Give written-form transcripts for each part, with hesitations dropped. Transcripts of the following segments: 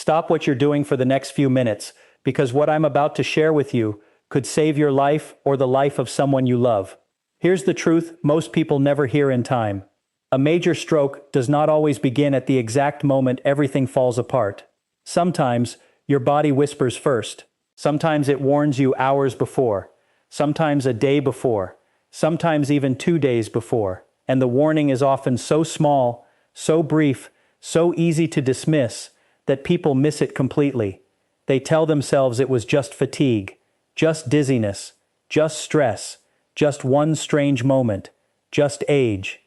Stop what you're doing for the next few minutes, because what I'm about to share with you could save your life or the life of someone you love. Here's the truth most people never hear in time. A major stroke does not always begin at the exact moment everything falls apart. Sometimes, your body whispers first. Sometimes it warns you hours before. Sometimes a day before. Sometimes even 2 days before. And the warning is often so small, so brief, so easy to dismiss, that people miss it completely. They tell themselves it was just fatigue, just dizziness, just stress, just one strange moment, just age.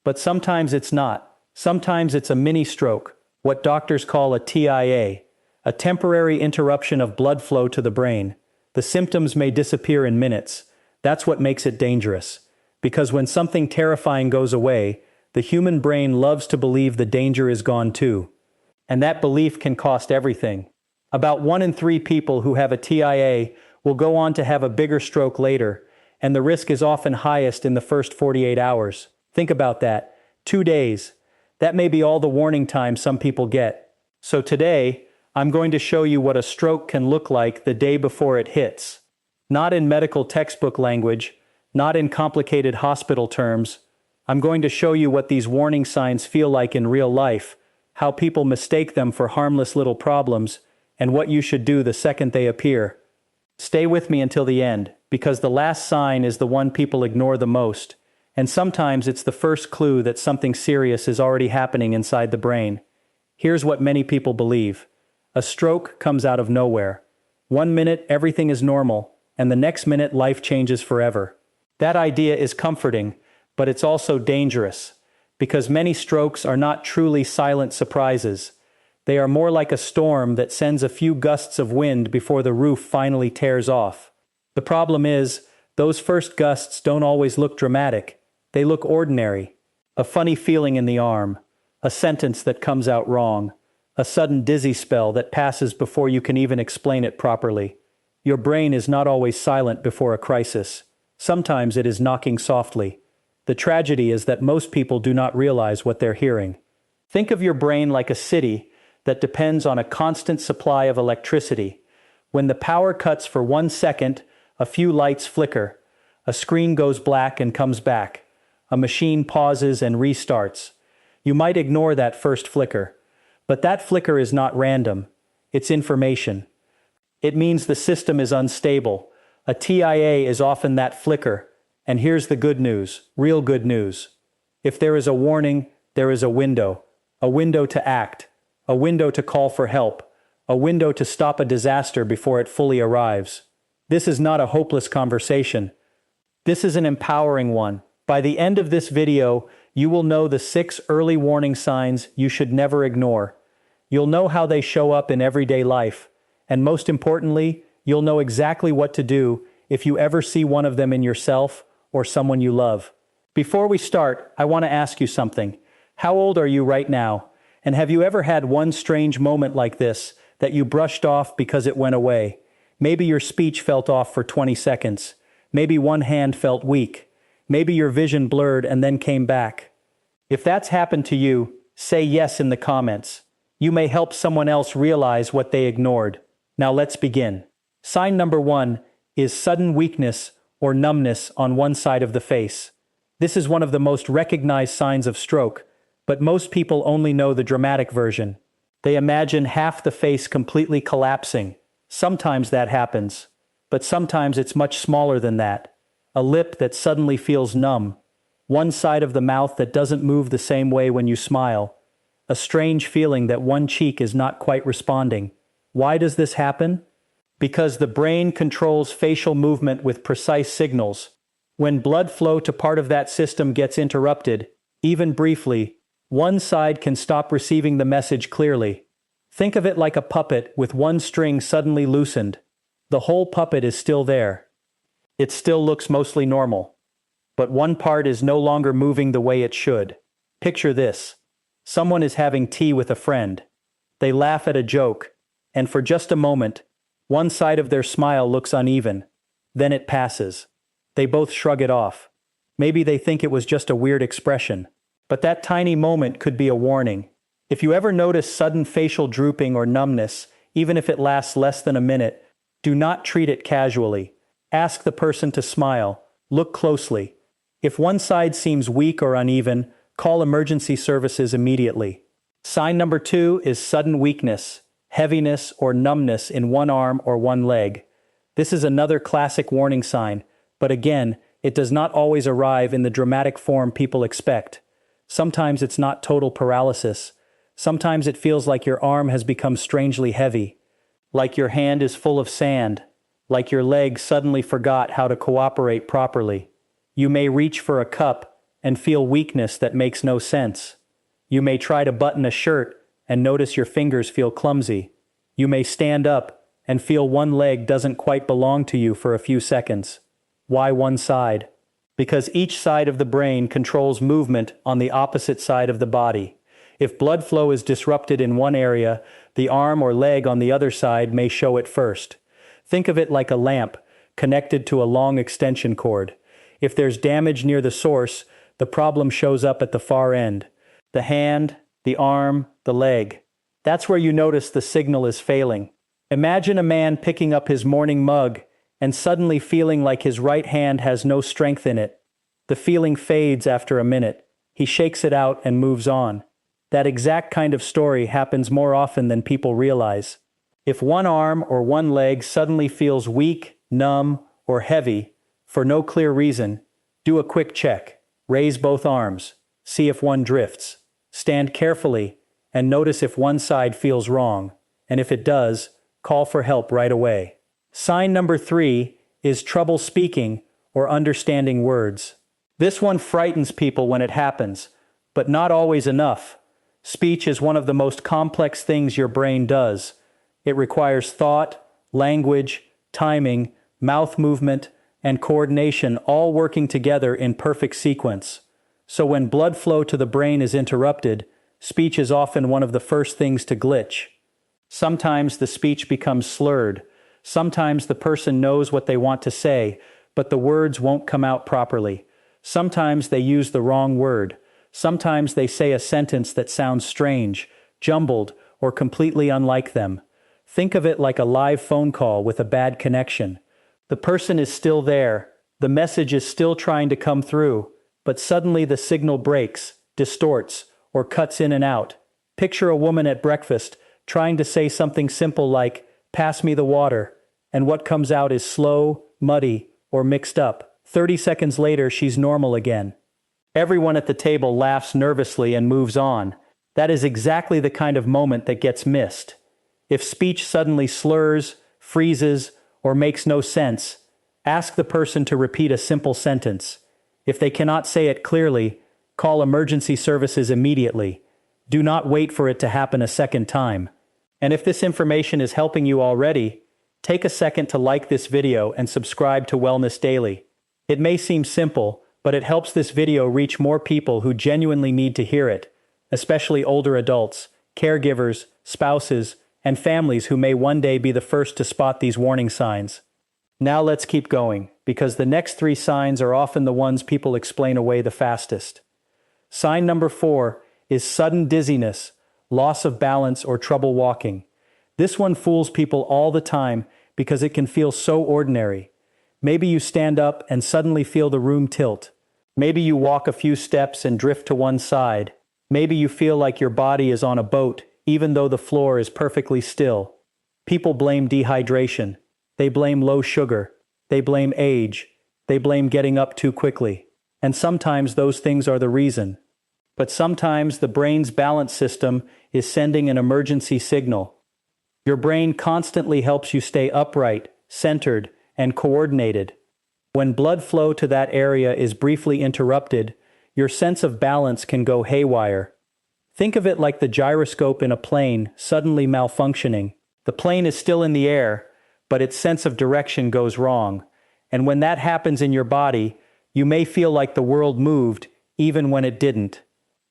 But sometimes it's not. Sometimes it's a mini stroke, what doctors call a TIA, a temporary interruption of blood flow to the brain. The symptoms may disappear in minutes. That's what makes it dangerous. Because when something terrifying goes away, the human brain loves to believe the danger is gone too. And that belief can cost everything. About 1 in 3 people who have a TIA will go on to have a bigger stroke later, and the risk is often highest in the first 48 hours. Think about that. 2 days. That may be all the warning time some people get. So today, I'm going to show you what a stroke can look like the day before it hits. Not in medical textbook language, not in complicated hospital terms. I'm going to show you what these warning signs feel like in real life, how people mistake them for harmless little problems, and what you should do the second they appear. Stay with me until the end, because the last sign is the one people ignore the most, and sometimes it's the first clue that something serious is already happening inside the brain. Here's what many people believe. A stroke comes out of nowhere. 1 minute everything is normal, and the next minute life changes forever. That idea is comforting, but it's also dangerous, because many strokes are not truly silent surprises. They are more like a storm that sends a few gusts of wind before the roof finally tears off. The problem is, those first gusts don't always look dramatic. They look ordinary. A funny feeling in the arm, a sentence that comes out wrong, a sudden dizzy spell that passes before you can even explain it properly. Your brain is not always silent before a crisis. Sometimes it is knocking softly. The tragedy is that most people do not realize what they're hearing. Think of your brain like a city that depends on a constant supply of electricity. When the power cuts for 1 second, a few lights flicker. A screen goes black and comes back. A machine pauses and restarts. You might ignore that first flicker. But that flicker is not random. It's information. It means the system is unstable. A TIA is often that flicker. And here's the good news, real good news. If there is a warning, there is a window to act, a window to call for help, a window to stop a disaster before it fully arrives. This is not a hopeless conversation. This is an empowering one. By the end of this video, you will know the 6 early warning signs you should never ignore. You'll know how they show up in everyday life. And most importantly, you'll know exactly what to do if you ever see one of them in yourself or someone you love. Before we start, I want to ask you something. How old are you right now? And have you ever had one strange moment like this that you brushed off because it went away? Maybe your speech felt off for 20 seconds. Maybe one hand felt weak. Maybe your vision blurred and then came back. If that's happened to you, say yes in the comments. You may help someone else realize what they ignored. Now let's begin. Sign number 1 is sudden weakness or numbness on one side of the face. This is one of the most recognized signs of stroke, but most people only know the dramatic version. They imagine half the face completely collapsing. Sometimes that happens, but sometimes it's much smaller than that. A lip that suddenly feels numb. One side of the mouth that doesn't move the same way when you smile. A strange feeling that one cheek is not quite responding. Why does this happen? Because the brain controls facial movement with precise signals. When blood flow to part of that system gets interrupted, even briefly, one side can stop receiving the message clearly. Think of it like a puppet with one string suddenly loosened. The whole puppet is still there. It still looks mostly normal. But one part is no longer moving the way it should. Picture this. Someone is having tea with a friend. They laugh at a joke, and for just a moment, one side of their smile looks uneven. Then it passes. They both shrug it off. Maybe they think it was just a weird expression. But that tiny moment could be a warning. If you ever notice sudden facial drooping or numbness, even if it lasts less than a minute, do not treat it casually. Ask the person to smile. Look closely. If one side seems weak or uneven, call emergency services immediately. Sign number 2 is sudden weakness, heaviness, or numbness in one arm or one leg. This is another classic warning sign, but again, it does not always arrive in the dramatic form people expect. Sometimes it's not total paralysis. Sometimes it feels like your arm has become strangely heavy, like your hand is full of sand, like your leg suddenly forgot how to cooperate properly. You may reach for a cup and feel weakness that makes no sense. You may try to button a shirt and notice your fingers feel clumsy. You may stand up and feel one leg doesn't quite belong to you for a few seconds. Why one side? Because each side of the brain controls movement on the opposite side of the body. If blood flow is disrupted in one area, the arm or leg on the other side may show it first. Think of it like a lamp connected to a long extension cord. If there's damage near the source, the problem shows up at the far end. The hand, the arm, the leg. That's where you notice the signal is failing. Imagine a man picking up his morning mug and suddenly feeling like his right hand has no strength in it. The feeling fades after a minute. He shakes it out and moves on. That exact kind of story happens more often than people realize. If one arm or one leg suddenly feels weak, numb, or heavy, for no clear reason, do a quick check. Raise both arms. See if one drifts. Stand carefully and notice if one side feels wrong, and if it does, call for help right away. Sign number 3 is trouble speaking or understanding words. This one frightens people when it happens, but not always enough. Speech is one of the most complex things your brain does. It requires thought, language, timing, mouth movement, and coordination all working together in perfect sequence. So when blood flow to the brain is interrupted, speech is often one of the first things to glitch. Sometimes the speech becomes slurred. Sometimes the person knows what they want to say, but the words won't come out properly. Sometimes they use the wrong word. Sometimes they say a sentence that sounds strange, jumbled, or completely unlike them. Think of it like a live phone call with a bad connection. The person is still there, the message is still trying to come through, but suddenly the signal breaks, distorts, or cuts in and out. Picture a woman at breakfast trying to say something simple like, "Pass me the water," and what comes out is slow, muddy, or mixed up. 30 seconds later, she's normal again. Everyone at the table laughs nervously and moves on. That is exactly the kind of moment that gets missed. If speech suddenly slurs, freezes, or makes no sense, ask the person to repeat a simple sentence. If they cannot say it clearly, call emergency services immediately. Do not wait for it to happen a second time. And if this information is helping you already, take a second to like this video and subscribe to Wellness Daily. It may seem simple, but it helps this video reach more people who genuinely need to hear it, especially older adults, caregivers, spouses, and families who may one day be the first to spot these warning signs. Now let's keep going, because the next 3 signs are often the ones people explain away the fastest. Sign number 4 is sudden dizziness, loss of balance, or trouble walking. This one fools people all the time because it can feel so ordinary. Maybe you stand up and suddenly feel the room tilt. Maybe you walk a few steps and drift to one side. Maybe you feel like your body is on a boat, even though the floor is perfectly still. People blame dehydration. They blame low sugar. They blame age. They blame getting up too quickly. And sometimes those things are the reason. But sometimes the brain's balance system is sending an emergency signal. Your brain constantly helps you stay upright, centered, and coordinated. When blood flow to that area is briefly interrupted, your sense of balance can go haywire. Think of it like the gyroscope in a plane suddenly malfunctioning. The plane is still in the air, but its sense of direction goes wrong. And when that happens in your body, you may feel like the world moved, even when it didn't.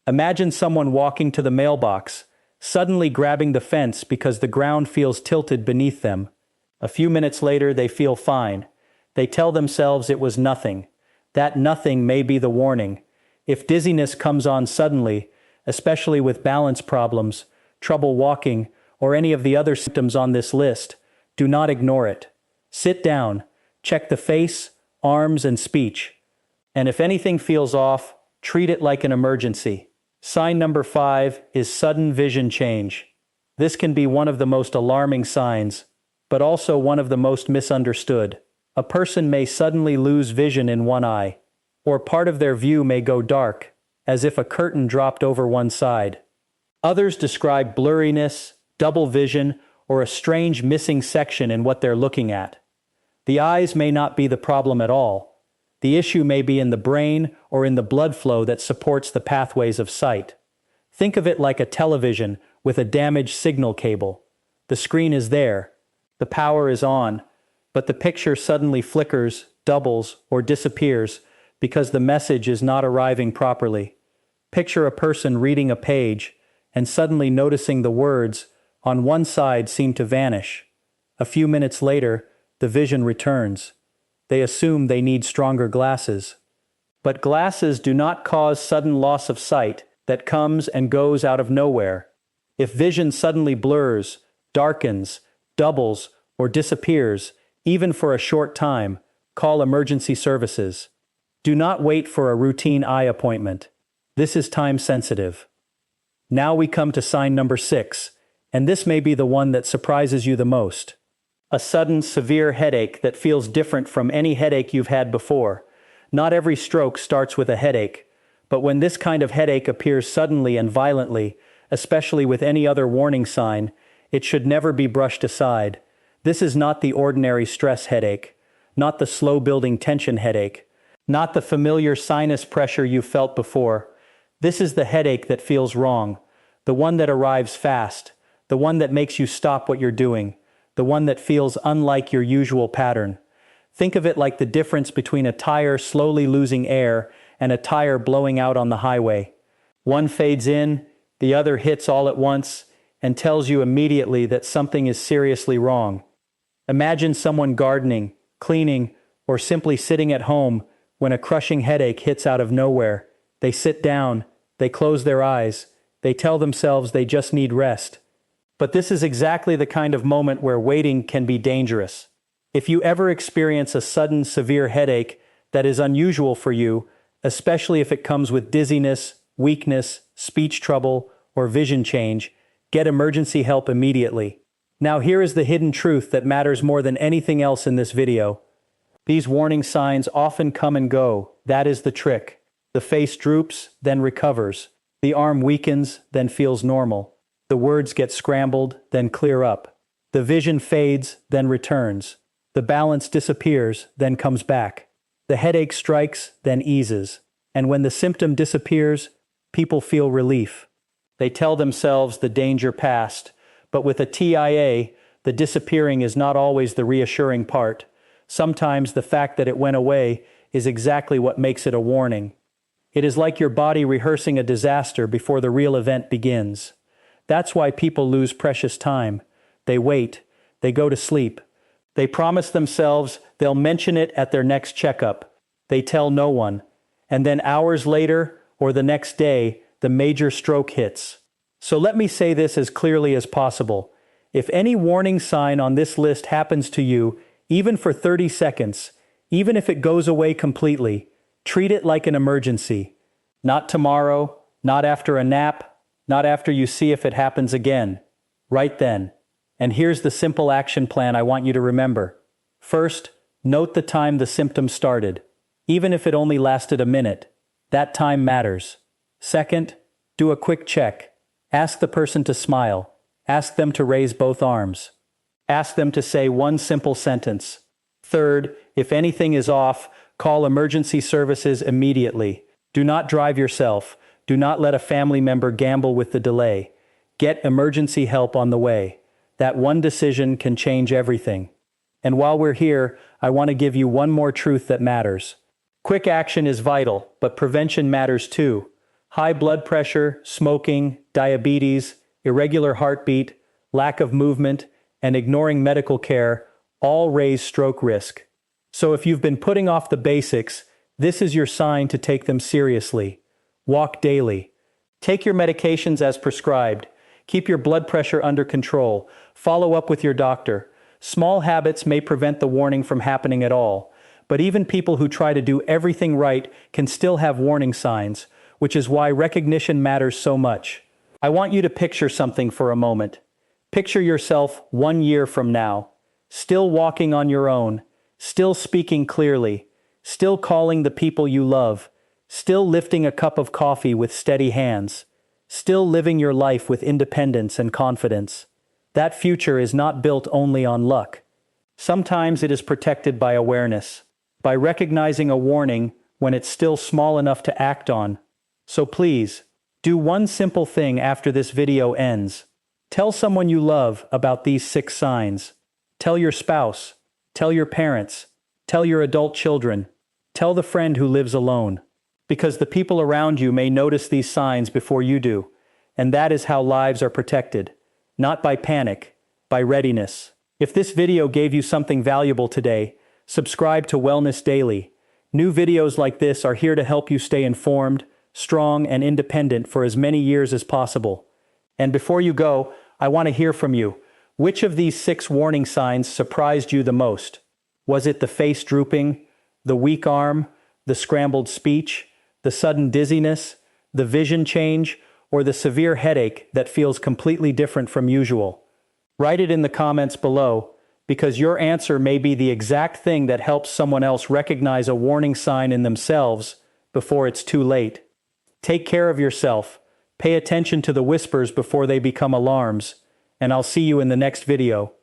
Imagine someone walking to the mailbox, suddenly grabbing the fence because the ground feels tilted beneath them. A few minutes later, they feel fine. They tell themselves it was nothing. That nothing may be the warning. If dizziness comes on suddenly, especially with balance problems, trouble walking, or any of the other symptoms on this list, do not ignore it. Sit down, check the face, arms, and speech. And if anything feels off, treat it like an emergency. Sign number 5 is sudden vision change. This can be one of the most alarming signs, but also one of the most misunderstood. A person may suddenly lose vision in one eye, or part of their view may go dark, as if a curtain dropped over one side. Others describe blurriness, double vision, or a strange missing section in what they're looking at. The eyes may not be the problem at all. The issue may be in the brain or in the blood flow that supports the pathways of sight. Think of it like a television with a damaged signal cable. The screen is there, the power is on, but the picture suddenly flickers, doubles, or disappears because the message is not arriving properly. Picture a person reading a page and suddenly noticing the words on one side seem to vanish. A few minutes later, the vision returns. They assume they need stronger glasses. But glasses do not cause sudden loss of sight that comes and goes out of nowhere. If vision suddenly blurs, darkens, doubles, or disappears, even for a short time, call emergency services. Do not wait for a routine eye appointment. This is time sensitive. Now we come to sign number 6, and this may be the one that surprises you the most. A sudden, severe headache that feels different from any headache you've had before. Not every stroke starts with a headache, but when this kind of headache appears suddenly and violently, especially with any other warning sign, it should never be brushed aside. This is not the ordinary stress headache, not the slow-building tension headache, not the familiar sinus pressure you've felt before. This is the headache that feels wrong, the one that arrives fast, the one that makes you stop what you're doing, the one that feels unlike your usual pattern. Think of it like the difference between a tire slowly losing air and a tire blowing out on the highway. One fades in, the other hits all at once, and tells you immediately that something is seriously wrong. Imagine someone gardening, cleaning, or simply sitting at home when a crushing headache hits out of nowhere. They sit down, they close their eyes, they tell themselves they just need rest. But this is exactly the kind of moment where waiting can be dangerous. If you ever experience a sudden severe headache that is unusual for you, especially if it comes with dizziness, weakness, speech trouble, or vision change, get emergency help immediately. Now here is the hidden truth that matters more than anything else in this video. These warning signs often come and go. That is the trick. The face droops, then recovers. The arm weakens, then feels normal. The words get scrambled, then clear up. The vision fades, then returns. The balance disappears, then comes back. The headache strikes, then eases. And when the symptom disappears, people feel relief. They tell themselves the danger passed, but with a TIA, the disappearing is not always the reassuring part. Sometimes the fact that it went away is exactly what makes it a warning. It is like your body rehearsing a disaster before the real event begins. That's why people lose precious time. They wait, they go to sleep. They promise themselves they'll mention it at their next checkup. They tell no one. And then hours later, or the next day, the major stroke hits. So let me say this as clearly as possible. If any warning sign on this list happens to you, even for 30 seconds, even if it goes away completely, treat it like an emergency. Not tomorrow, not after a nap, not after you see if it happens again. Right then. And here's the simple action plan I want you to remember. First, note the time the symptom started. Even if it only lasted a minute, that time matters. Second, do a quick check. Ask the person to smile. Ask them to raise both arms. Ask them to say one simple sentence. Third, if anything is off, call emergency services immediately. Do not drive yourself. Do not let a family member gamble with the delay. Get emergency help on the way. That one decision can change everything. And while we're here, I want to give you one more truth that matters. Quick action is vital, but prevention matters too. High blood pressure, smoking, diabetes, irregular heartbeat, lack of movement, and ignoring medical care all raise stroke risk. So if you've been putting off the basics, this is your sign to take them seriously. Walk daily. Take your medications as prescribed. Keep your blood pressure under control. Follow up with your doctor. Small habits may prevent the warning from happening at all, but even people who try to do everything right can still have warning signs, which is why recognition matters so much. I want you to picture something for a moment. Picture yourself 1 year from now, still walking on your own, still speaking clearly, still calling the people you love, still lifting a cup of coffee with steady hands, still living your life with independence and confidence. That future is not built only on luck. Sometimes it is protected by awareness, by recognizing a warning when it's still small enough to act on. So please, do one simple thing after this video ends. Tell someone you love about these 6 signs. Tell your spouse. Tell your parents. Tell your adult children. Tell the friend who lives alone. Because the people around you may notice these signs before you do, and that is how lives are protected. Not by panic, by readiness. If this video gave you something valuable today, subscribe to Wellness Daily. New videos like this are here to help you stay informed, strong, and independent for as many years as possible. And before you go, I want to hear from you. Which of these 6 warning signs surprised you the most? Was it the face drooping, the weak arm, the scrambled speech, the sudden dizziness, the vision change, or the severe headache that feels completely different from usual? Write it in the comments below, because your answer may be the exact thing that helps someone else recognize a warning sign in themselves before it's too late. Take care of yourself, pay attention to the whispers before they become alarms, and I'll see you in the next video.